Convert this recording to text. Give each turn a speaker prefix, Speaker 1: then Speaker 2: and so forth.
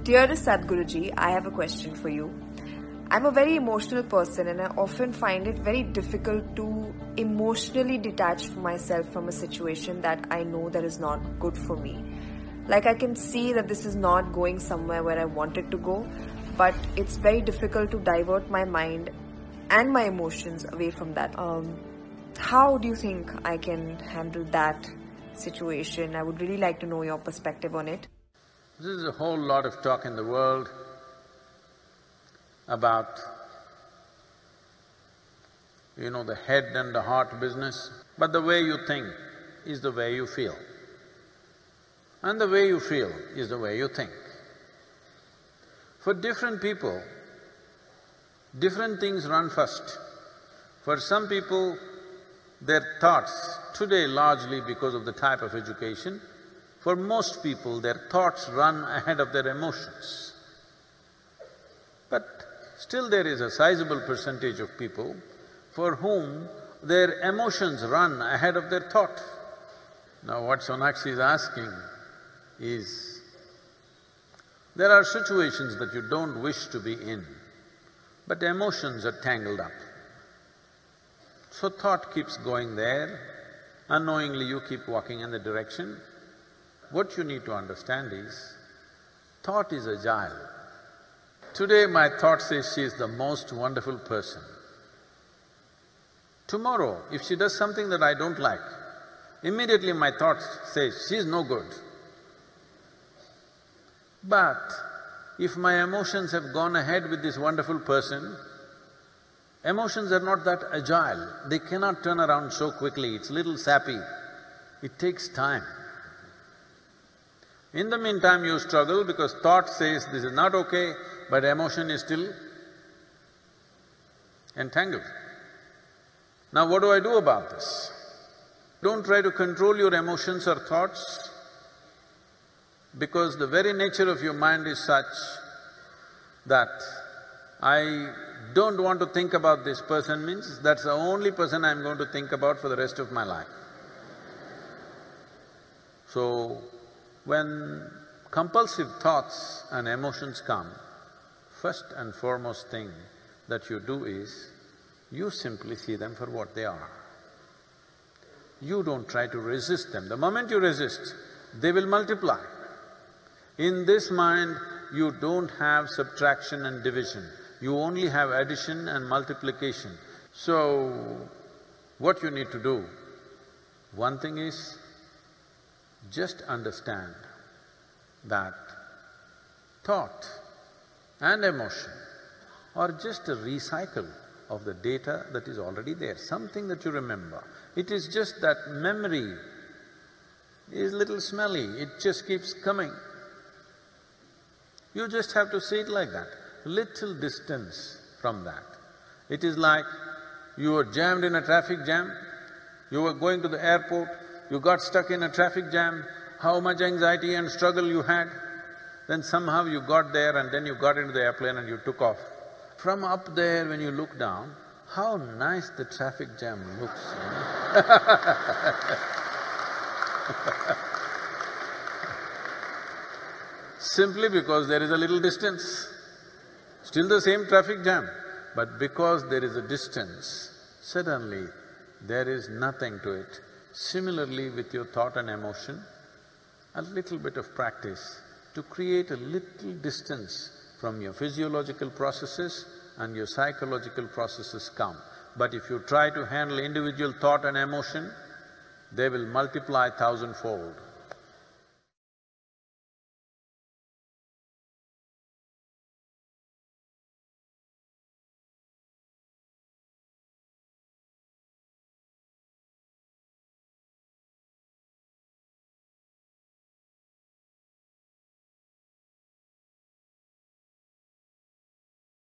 Speaker 1: Dearest Sadhguruji, I have a question for you. I'm a very emotional person and I often find it very difficult to emotionally detach myself from a situation that I know that is not good for me. Like I can see that this is not going somewhere where I want it to go, but it's very difficult to divert my mind and my emotions away from that. How do you think I can handle that situation? I would really like to know your perspective on it.
Speaker 2: There's a whole lot of talk in the world about, the head and the heart business. But the way you think is the way you feel. And the way you feel is the way you think. For different people, different things run first. For some people, their thoughts, today largely because of the type of education, for most people their thoughts run ahead of their emotions. But still there is a sizable percentage of people for whom their emotions run ahead of their thought. Now what Sonakshi is asking is, there are situations that you don't wish to be in, but emotions are tangled up. So thought keeps going there, unknowingly you keep walking in the direction. What you need to understand is, thought is agile. Today my thought says she is the most wonderful person. Tomorrow, if she does something that I don't like, immediately my thought says, she is no good. But if my emotions have gone ahead with this wonderful person, emotions are not that agile, they cannot turn around so quickly, it's little sappy, it takes time. In the meantime, you struggle because thought says this is not okay, but emotion is still entangled. Now what do I do about this? Don't try to control your emotions or thoughts, because the very nature of your mind is such that I don't want to think about this person means that's the only person I'm going to think about for the rest of my life. So, when compulsive thoughts and emotions come, first and foremost thing that you do is, you simply see them for what they are. You don't try to resist them. The moment you resist, they will multiply. In this mind, you don't have subtraction and division, you only have addition and multiplication. So, what you need to do, one thing is, just understand that thought and emotion are just a recycle of the data that is already there, something that you remember. It is just that memory is little smelly, it just keeps coming. You just have to see it like that, little distance from that. It is like you were jammed in a traffic jam, you were going to the airport, you got stuck in a traffic jam, how much anxiety and struggle you had, then somehow you got there and then you got into the airplane and you took off. From up there when you look down, how nice the traffic jam looks, Simply because there is a little distance. Still the same traffic jam, but because there is a distance, suddenly there is nothing to it. Similarly with your thought and emotion, a little bit of practice to create a little distance from your physiological processes and your psychological processes come. But if you try to handle individual thought and emotion, they will multiply thousandfold.